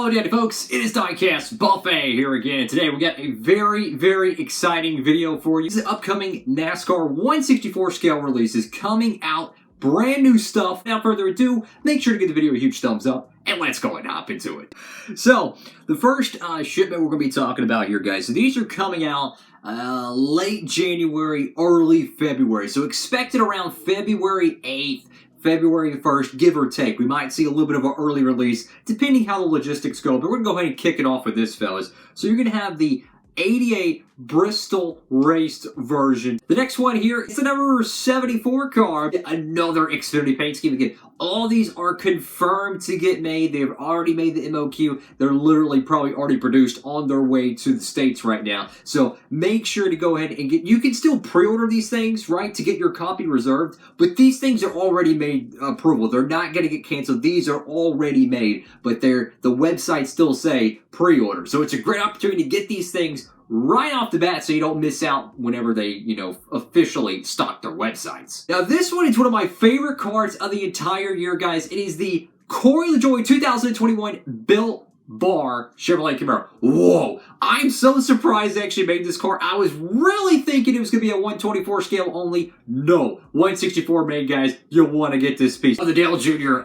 Hello again, folks. It is Diecastbuffet here again. Today we got a very exciting video for you. This is the upcoming NASCAR 1/64 scale releases coming out. Brand new stuff. Without further ado, make sure to give the video a huge thumbs up, and let's go and hop into it. So, the first shipment we're going to be talking about here, guys. So these are coming out late January, early February. So expected around February 8th. February 1st, give or take. We might see a little bit of an early release, depending how the logistics go. But we're going to go ahead and kick it off with this, fellas. So you're going to have the 88 Bristol raced version. The next one here is the number 74 car. Another Xfinity paint scheme. Again, all these are confirmed to get made. They've already made the MOQ. They're literally probably already produced on their way to the States right now. So make sure to go ahead and get, you can still pre-order these things, right, to get your copy reserved, but these things are already made approval. They're not going to get canceled. These are already made, but the websites still say pre-order. So it's a great opportunity to get these things right off the bat so you don't miss out whenever they, officially stock their websites. Now, this one is one of my favorite cars of the entire year, guys. It is the Corey LaJoie 2021 Built Bar Chevrolet Camaro. Whoa, I'm so surprised they actually made this car. I was really thinking it was going to be a 124 scale only. No, 164 made, guys. You'll want to get this piece. The Dale Jr.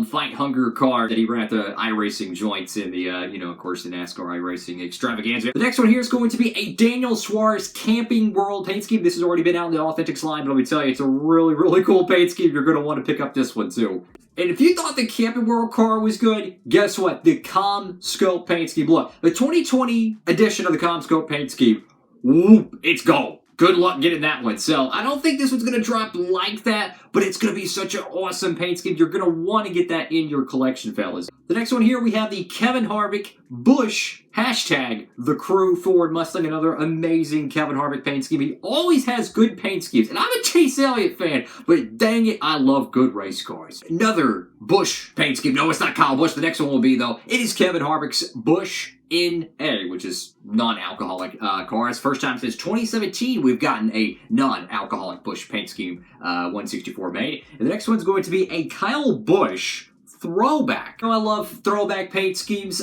Fight Hunger car that he ran at the iRacing joints in the, of course, the NASCAR iRacing extravaganza. The next one here is going to be a Daniel Suarez Camping World paint scheme. This has already been out in the Authentics line, but let me tell you, it's a really cool paint scheme. You're going to want to pick up this one, too. And if you thought the Camping World car was good, guess what? The ComScope paint scheme. Look, the 2020 edition of the ComScope paint scheme, whoop, it's gold. Good luck getting that one. So I don't think this one's going to drop like that, but it's going to be such an awesome paint scheme. You're going to want to get that in your collection, fellas. The next one here, we have the Kevin Harvick Busch hashtag the Crew Ford Mustang. Another amazing Kevin Harvick paint scheme. He always has good paint schemes. And I'm a Chase Elliott fan, but dang it, I love good race cars. Another Busch paint scheme. No, it's not Kyle Busch. The next one will be, though, it is Kevin Harvick's Busch NA, which is non-alcoholic cars. First time since 2017 we've gotten a non-alcoholic Busch paint scheme 164 made. And the next one's going to be a Kyle Busch throwback. I love throwback paint schemes.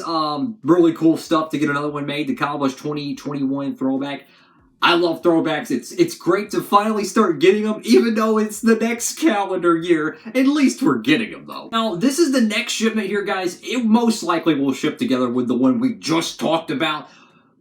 Really cool stuff to get another one made. The Kyle Busch 2021 throwback. I love throwbacks. It's great to finally start getting them, even though it's the next calendar year. At least we're getting them, though. Now, this is the next shipment here, guys. It most likely will ship together with the one we just talked about.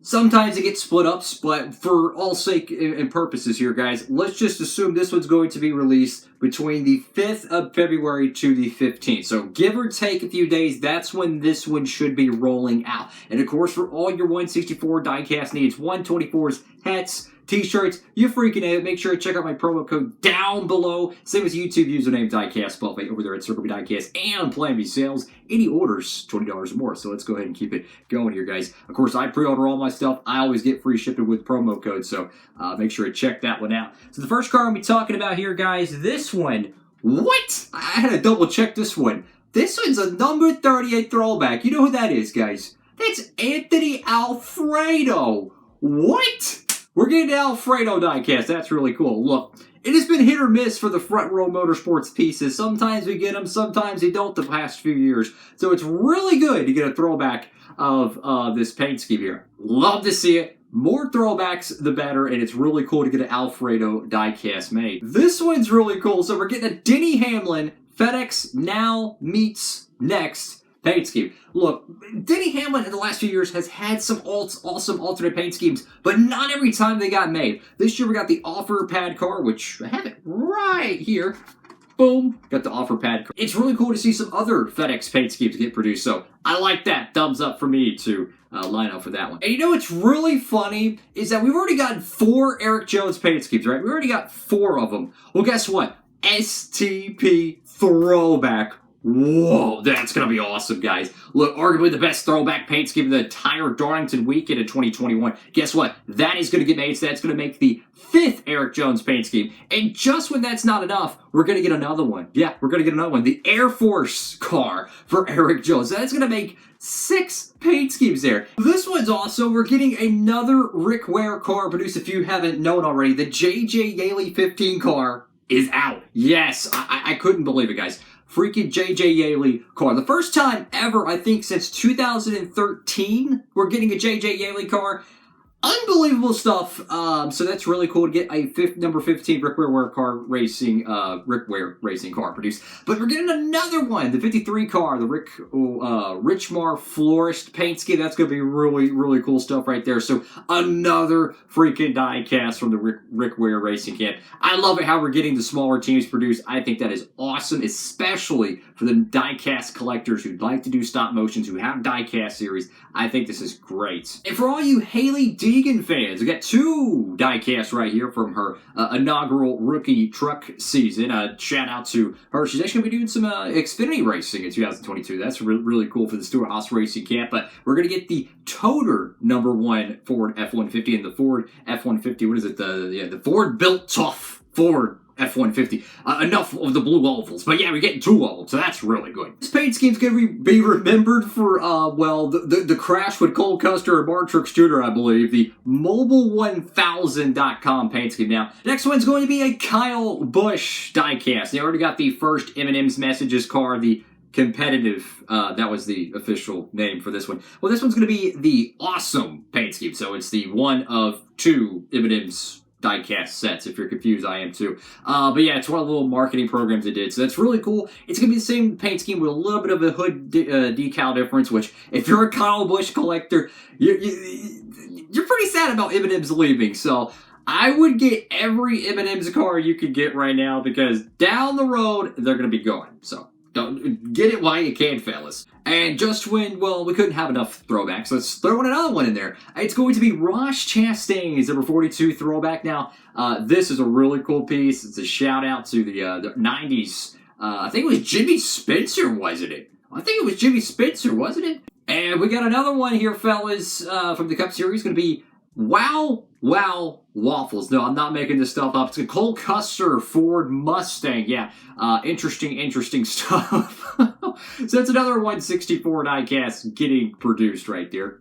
Sometimes it gets split up, but for all sake and purposes here, guys, let's just assume this one's going to be released between the 5th of February to the 15th. So give or take a few days, that's when this one should be rolling out. And of course, for all your 164 diecast needs, 124s, hats, t-shirts, you freaking out. Make sure to check out my promo code down below. Same as YouTube username Diecastbuffet over there at Circle B Diecast and Plan B Sales. Any orders, $20 or more. So let's go ahead and keep it going here, guys. Of course, I pre-order all my stuff. I always get free shipping with promo code. So make sure to check that one out. So the first car I'm going to be talking about here, guys, this one. What? I had to double check this one. This one's a number 38 throwback. You know who that is, guys? That's Anthony Alfredo. What? We're getting to Alfredo diecast. That's really cool. Look, it has been hit or miss for the Front Row Motorsports pieces. Sometimes we get them, sometimes we don't the past few years. So it's really good to get a throwback of this paint scheme here. Love to see it. More throwbacks, the better, and it's really cool to get an Alfredo diecast made. This one's really cool. So we're getting a Denny Hamlin FedEx Now Meets Next paint scheme. Look, Denny Hamlin in the last few years has had some awesome alternate paint schemes, but not every time they got made. This year we got the offer pad car, which I have it right here. Boom, got the offer pad car. It's really cool to see some other FedEx paint schemes get produced, so I like that. Thumbs up for me to line up for that one. And you know what's really funny is that we've already got 4 Eric Jones paint schemes, right? We already got 4 of them. Well, guess what? STP throwback. Whoa, that's going to be awesome, guys. Look, arguably the best throwback paint scheme of the entire Darlington weekend in 2021. Guess what? That is going to get made, so that's going to make the 5th Eric Jones paint scheme. And just when that's not enough, we're going to get another one. Yeah, we're going to get another one. The Air Force car for Eric Jones. So that's going to make 6 paint schemes there. This one's awesome. We're getting another Rick Ware car produced, if you haven't known already. The JJ Yaley 15 car is out. Yes, I couldn't believe it, guys. freaking J.J. Yaley car. The first time ever, I think, since 2013, we're getting a J.J. Yaley car. Unbelievable stuff. So that's really cool to get a number 15 Rick Ware racing car produced. But we're getting another one, the 53 car, the Richmar Florist paint scheme. That's going to be really, really cool stuff right there. So another freaking diecast from the Rick Ware Racing camp. I love it how we're getting the smaller teams produced. I think that is awesome, especially for the diecast collectors who'd like to do stop motions, who have diecast series. I think this is great. And for all you Haley Deegan fans, we got 2 diecasts right here from her inaugural rookie truck season. Shout out to her. She's actually going to be doing some Xfinity racing in 2022. That's really cool for the Stewart-Haas Racing camp. But we're going to get the Toter #1 Ford F-150 and the Ford F-150. What is it? The Ford Built Tough Ford F-150. Enough of the blue ovals. But yeah, we're getting 2 of them, so that's really good. This paint scheme's going to be remembered for, well, the crash with Cole Custer and Mark Truex Jr., I believe. The Mobile1000.com paint scheme. Now, next one's going to be a Kyle Busch diecast. They already got the first M&M's Messages car, the competitive, that was the official name for this one. Well, this one's going to be the Awesome paint scheme. So it's the 1 of 2 M&M's diecast sets. If you're confused, I am too. But yeah, it's one of the little marketing programs they did. So that's really cool. It's going to be the same paint scheme with a little bit of a hood decal difference, which if you're a Kyle Busch collector, you're pretty sad about M&M's leaving. So I would get every M&M's car you could get right now because down the road, they're going to be gone. So don't get it while you can, fellas. And just when, well, we couldn't have enough throwbacks, let's throw in another one in there. It's going to be Ross Chastain's number 42 throwback. Now, this is a really cool piece. It's a shout out to the 90s. I think it was Jimmy Spencer, wasn't it? I think it was Jimmy Spencer, wasn't it? And we got another one here, fellas, from the Cup Series. Going to be Wow Waffles. No, I'm not making this stuff up. It's a Cole Custer Ford Mustang. Yeah, interesting stuff. So that's another 164 diecast getting produced right there.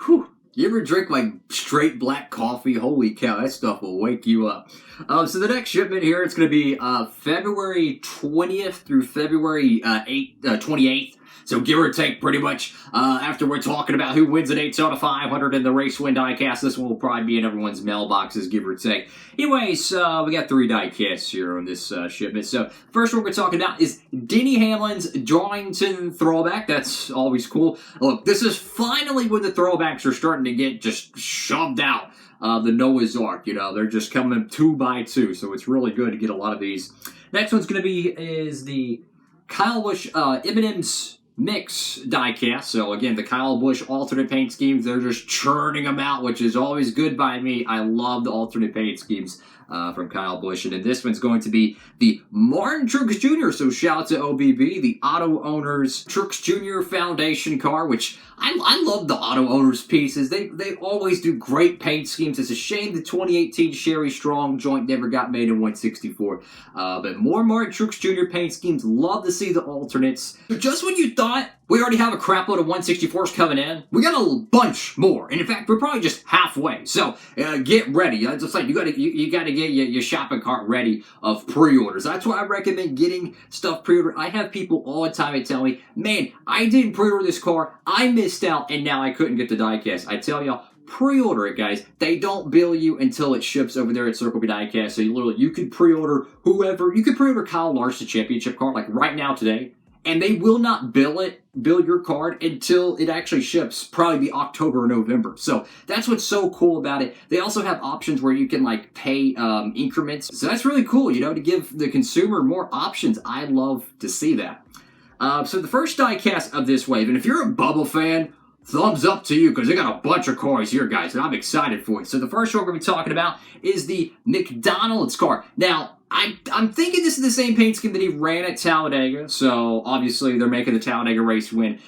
Whew. You ever drink like straight black coffee? Holy cow, that stuff will wake you up. So the next shipment here, it's going to be February 20th through February 28th. So give or take pretty much after we're talking about who wins the Daytona 500 in the race win diecast, this one will probably be in everyone's mailboxes, give or take. Anyways, we got 3 diecasts here on this shipment. So first one we're talking about is Denny Hamlin's Darlington throwback. That's always cool. Look, this is finally when the throwbacks are starting to get just shoved out. The Noah's Ark, you know, they're just coming 2 by 2. So it's really good to get a lot of these. Next one's going to be is the Kyle Busch M&M's Mix diecast. So again, the Kyle Busch alternate paint schemes, they're just churning them out, which is always good by me. I love the alternate paint schemes from Kyle Busch. And then this one's going to be the Martin Truex Jr. So shout out to OBB, the Auto Owners Truex Jr. Foundation car, which I love the Auto Owners pieces. They always do great paint schemes. It's a shame the 2018 Sherry Strong joint never got made in 164. But more Martin Truex Jr. paint schemes. Love to see the alternates. So just when you thought we already have a crap load of 164s coming in, we got a bunch more. And in fact, we're probably just halfway. So get ready. It's just like you gotta get your shopping cart ready of pre-orders. That's why I recommend getting stuff pre-ordered. I have people all the time that tell me, man, I didn't pre-order this car. I missed out, and now I couldn't get the diecast. I tell y'all, pre-order it, guys. They don't bill you until it ships over there at Circle B Diecast. So you could pre-order whoever. You could pre-order Kyle Larson championship car like right now today, and they will not bill your card until it actually ships, probably be October or November. So that's what's so cool about it. They also have options where you can like pay increments. So that's really cool, you know, to give the consumer more options. I love to see that. So the first diecast of this wave, and if you're a Bubba fan, thumbs up to you because they got a bunch of cars here, guys, and I'm excited for it. So the first one we're going to be talking about is the McDonald's car. Now, I'm thinking this is the same paint scheme that he ran at Talladega, so obviously they're making the Talladega race win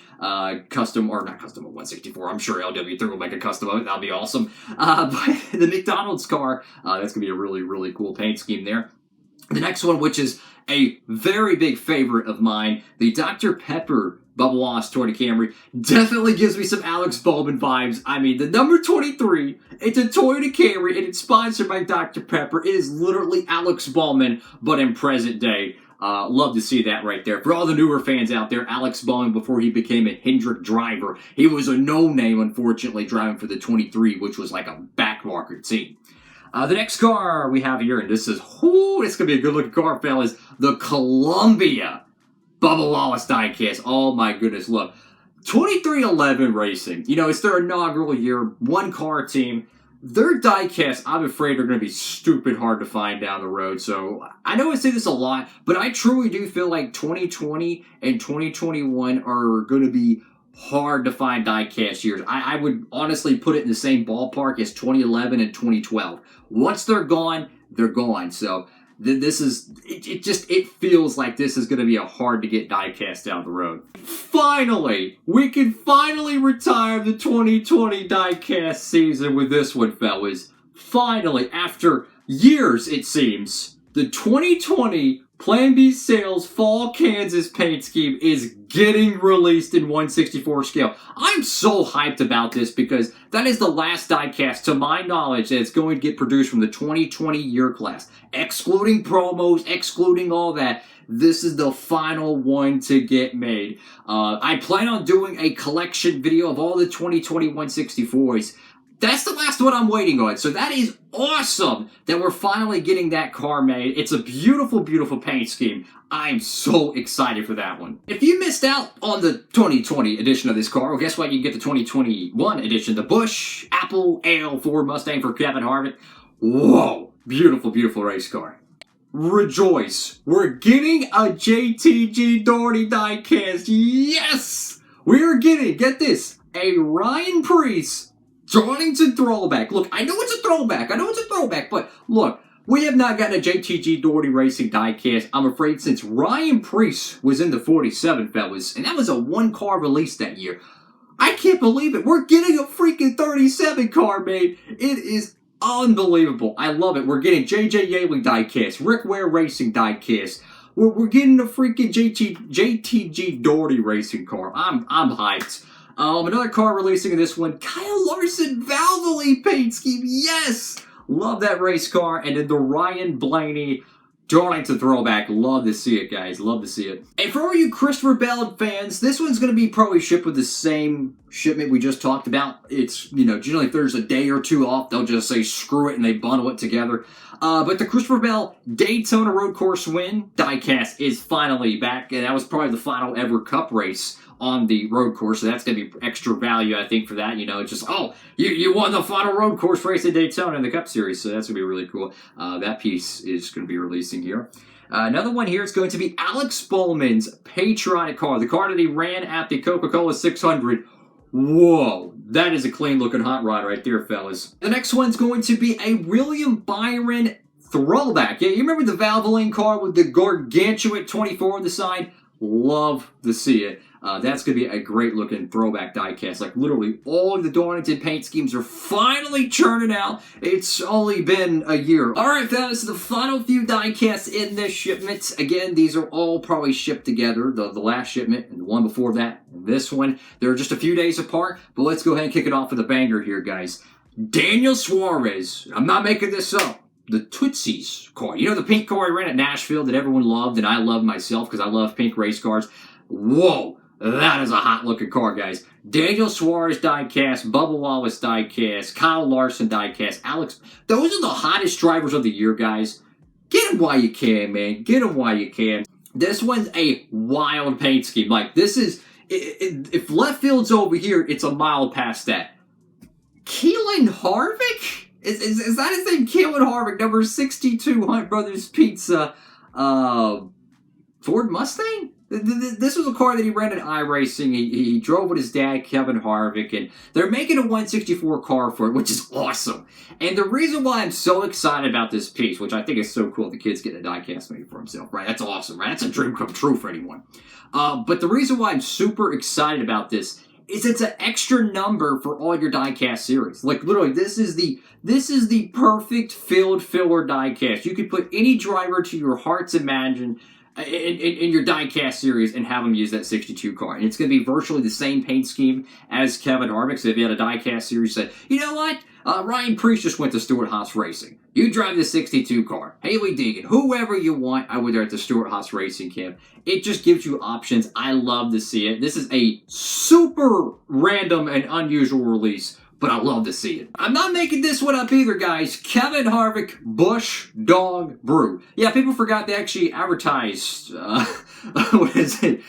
custom, or not custom of 164. I'm sure LW3 will make a custom of it. That'll be awesome. But the McDonald's car, that's going to be a really, really cool paint scheme there. The next one, which is a very big favorite of mine, the Dr. Pepper Bubba Wallace Toyota Camry, definitely gives me some Alex Bowman vibes. I mean, the number 23, it's a Toyota Camry, and it's sponsored by Dr. Pepper. It is literally Alex Bowman, but in present day. Love to see that right there. For all the newer fans out there, Alex Bowman, before he became a Hendrick driver, he was a no-name, unfortunately, driving for the 23, which was like a backmarker team. The next car we have here, and this is going to be a good-looking car, fellas, the Columbia Bubba Wallace Diecast. Oh, my goodness, look. 2311 Racing, you know, it's their inaugural year, one-car team. Their diecast, I'm afraid, are going to be stupid hard to find down the road. So I know I say this a lot, but I truly do feel like 2020 and 2021 are going to be hard to find diecast years. I would honestly put it in the same ballpark as 2011 and 2012. Once they're gone, they're gone. So this is, it feels like this is going to be a hard to get diecast down the road. Finally, we can finally retire the 2020 diecast season with this one, fellas. Finally, after years, it seems, the 2020 Plan B Sales Fall Kansas paint scheme is getting released in 1/64 scale. I'm so hyped about this because that is the last diecast, to my knowledge, that's going to get produced from the 2020 year class. Excluding promos, excluding all that, this is the final one to get made. I plan on doing a collection video of all the 2020 1/64s. That's the last one I'm waiting on. So that is awesome that we're finally getting that car made. It's a beautiful, beautiful paint scheme. I'm so excited for that one. If you missed out on the 2020 edition of this car, well, guess what? You can get the 2021 edition, the Busch Apple Ale Ford Mustang for Kevin Harvick. Whoa, beautiful, beautiful race car. Rejoice. We're getting a JTG Doherty diecast. Yes! We are getting, get this, a Ryan Preece Darlington throwback. Look, I know it's a throwback, but look, we have not gotten a JTG Doherty Racing diecast, I'm afraid, since Ryan Preece was in the 47, fellas, and that was a one-car release that year. I can't believe it. We're getting a freaking 37 car made. It is unbelievable. I love it. We're getting JJ Yaley diecast, Rick Ware Racing diecast. We're getting a freaking JTG Doherty Racing car. I'm hyped. Another car releasing in this one, Kyle Larson Valvoline paint scheme. Yes! Love that race car. And then the Ryan Blaney Darlington throwback. Love to see it, guys. Love to see it. And for all you Christopher Bell fans, this one's going to be probably shipped with the same shipment we just talked about. It's, you know, generally if there's a day or two off, they'll just say screw it and they bundle it together. But the Christopher Bell Daytona Road Course win diecast is finally back. And that was probably the final ever Cup race on the road course, so that's going to be extra value, I think, for that. You know, it's just, oh, you won the final road course race at Daytona in the Cup Series, so that's going to be really cool. That piece is going to be releasing here. Another one here is going to be Alex Bowman's patriotic car, the car that he ran at the Coca-Cola 600. Whoa, that is a clean-looking hot rod right there, fellas. The next one's going to be a William Byron throwback. Yeah, you remember the Valvoline car with the gargantuan 24 on the side? Love to see it. That's going to be a great-looking throwback diecast. Like, literally, all of the Darlington paint schemes are finally churning out. It's only been a year. All right, fellas, the final few diecasts in this shipment. Again, these are all probably shipped together. The last shipment and the one before that and this one. They're just a few days apart, but let's go ahead and kick it off with a banger here, guys. Daniel Suarez. I'm not making this up. The Tootsie's car. You know the pink car I ran at Nashville that everyone loved and I love myself because I love pink race cars? Whoa. That is a hot-looking car, guys. Daniel Suarez diecast, Bubba Wallace diecast, Kyle Larson diecast, Alex. Those are the hottest drivers of the year, guys. Get them while you can, man. Get them while you can. This one's a wild paint scheme. Like, this is, if left field's over here, it's a mile past that. Keelan Harvick? Is that his name? Keelan Harvick, number 62, Hunt Brothers Pizza, Ford Mustang? This was a car that he ran in iRacing. He drove with his dad, Kevin Harvick, and they're making a 1/64 car for it, which is awesome. And the reason why I'm so excited about this piece, which I think is so cool, the kid's getting a diecast made for himself, right? That's awesome, right? That's a dream come true for anyone. But the reason why I'm super excited about this is it's an extra number for all your diecast series. Like, literally, this is the perfect field filler diecast. You could put any driver to your heart's in your diecast series and have them use that 62 car. And it's going to be virtually the same paint scheme as Kevin Harvick. So if you had a diecast series, say, you know what? Ryan Preece just went to Stewart-Haas Racing. You drive the 62 car. Haley Deegan, whoever you want over there at the Stewart-Haas Racing camp. It just gives you options. I love to see it. This is a super random and unusual release, but I love to see it. I'm not making this one up either, guys. Kevin Harvick Bush Dog Brew. Yeah, people forgot they actually advertised, what is it?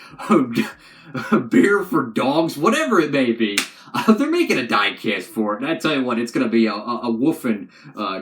Beer for dogs, whatever it may be. They're making a diecast for it, and I tell you what, it's going to be a woofing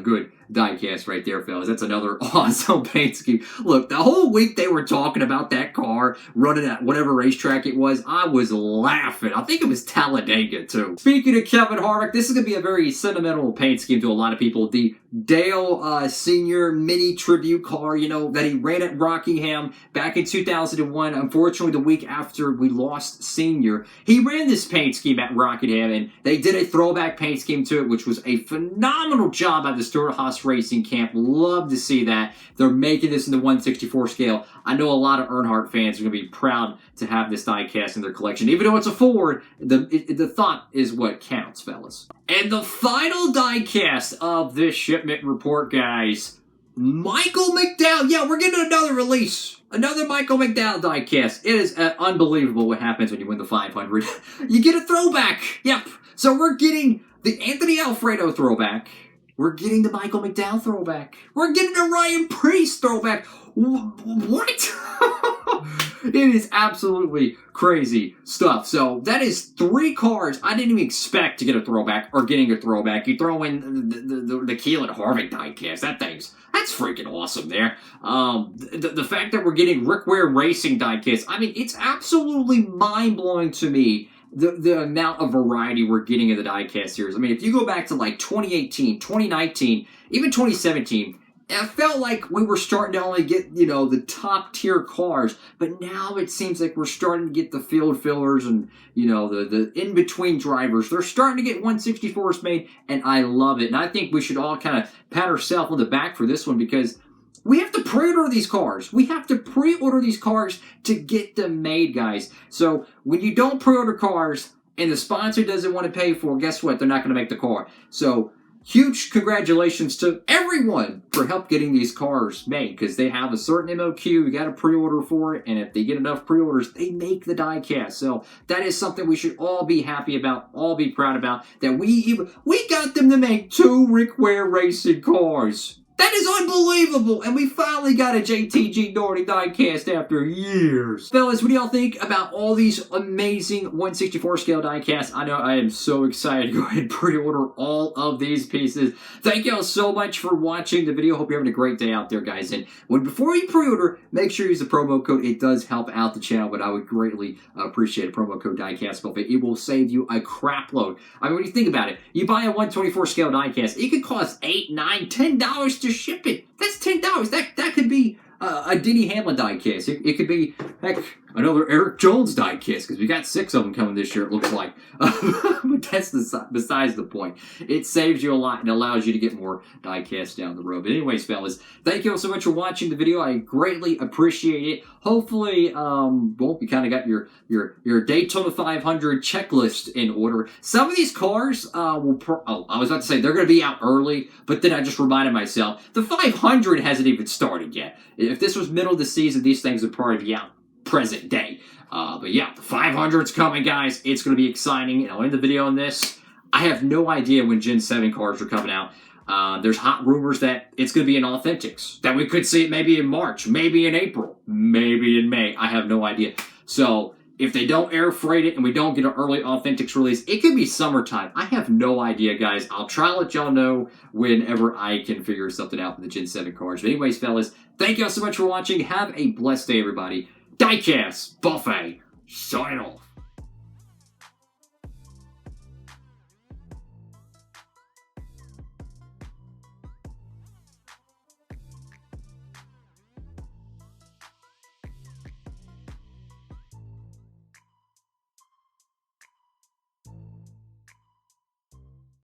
good diecast right there, fellas. That's another awesome paint scheme. Look, the whole week they were talking about that car running at whatever racetrack it was. I was laughing. I think it was Talladega, too. Speaking of Kevin Harvick, this is going to be a very sentimental paint scheme to a lot of people. The Dale Sr. mini tribute car, you know, that he ran at Rockingham back in 2001. Unfortunately, the week after we lost Senior, he ran this paint scheme at Rockingham, and they did a throwback paint scheme to it, which was a phenomenal job by the Stewart-Haas Racing camp. Love to see that. They're making this in the 1/64 scale. I know a lot of Earnhardt fans are going to be proud to have this diecast in their collection. Even though it's a Ford, the thought is what counts, fellas. And the final diecast of this shipment report, guys, Michael McDowell. Yeah, we're getting another release. Another Michael McDowell diecast. It is unbelievable what happens when you win the 500. You get a throwback. Yep. So we're getting the Anthony Alfredo throwback. We're getting the Michael McDowell throwback. We're getting a Ryan Preece throwback. What? It is absolutely crazy stuff. So that is 3 cars. I didn't even expect to get a throwback or getting a throwback. You throw in the Keelan Harvick diecast. That's freaking awesome there. The fact that we're getting Rick Ware Racing diecast, I mean, it's absolutely mind-blowing to me. The amount of variety we're getting in the diecast series. I mean, if you go back to like 2018, 2019, even 2017, it felt like we were starting to only get, you know, the top tier cars, but now it seems like we're starting to get the field fillers and, you know, the in-between drivers. They're starting to get 164s made, and I love it. And I think we should all kind of pat ourselves on the back for this one, because we have to pre-order these cars. We have to pre-order these cars to get them made, guys. So when you don't pre-order cars and the sponsor doesn't want to pay for it, guess what? They're not going to make the car. So huge congratulations to everyone for help getting these cars made, because they have a certain MOQ. You got to pre-order for it, and if they get enough pre-orders, they make the diecast. So that is something we should all be happy about, all be proud about, that we got them to make 2 Rick Ware Racing cars. That is unbelievable, and we finally got a JTG Doherty diecast after years. Fellas, what do y'all think about all these amazing 1/64 scale diecasts? I know I am so excited to go ahead and pre-order all of these pieces. Thank y'all so much for watching the video. Hope you're having a great day out there, guys. And before you pre-order, make sure you use the promo code. It does help out the channel, but I would greatly appreciate a promo code Diecastbuffet. It will save you a crap load. I mean, when you think about it, you buy a 1/24 scale diecast, it could cost $8, $9, $10 to ship it. That's $10. That could be a Denny Hamlin diecast. It could be, heck, another Eric Jones diecast, because we got 6 of them coming this year, it looks like. But that's besides the point. It saves you a lot and allows you to get more diecasts down the road. But anyways, fellas, thank you all so much for watching the video. I greatly appreciate it. Hopefully, well, you kind of got your Daytona 500 checklist in order. Some of these cars I was about to say they're going to be out early, but then I just reminded myself the 500 hasn't even started yet. If this was middle of the season, these things would probably be out present day. But yeah, the 500's coming, guys. It's going to be exciting. And I'll end the video on this. I have no idea when Gen 7 cars are coming out. There's hot rumors that it's going to be in Authentics, that we could see it maybe in March, maybe in April, maybe in May. I have no idea. So if they don't air freight it and we don't get an early Authentics release, it could be summertime. I have no idea, guys. I'll try to let y'all know whenever I can figure something out with the Gen 7 cars. But anyways, fellas, thank y'all so much for watching. Have a blessed day, everybody. Diecastbuffet, sign off.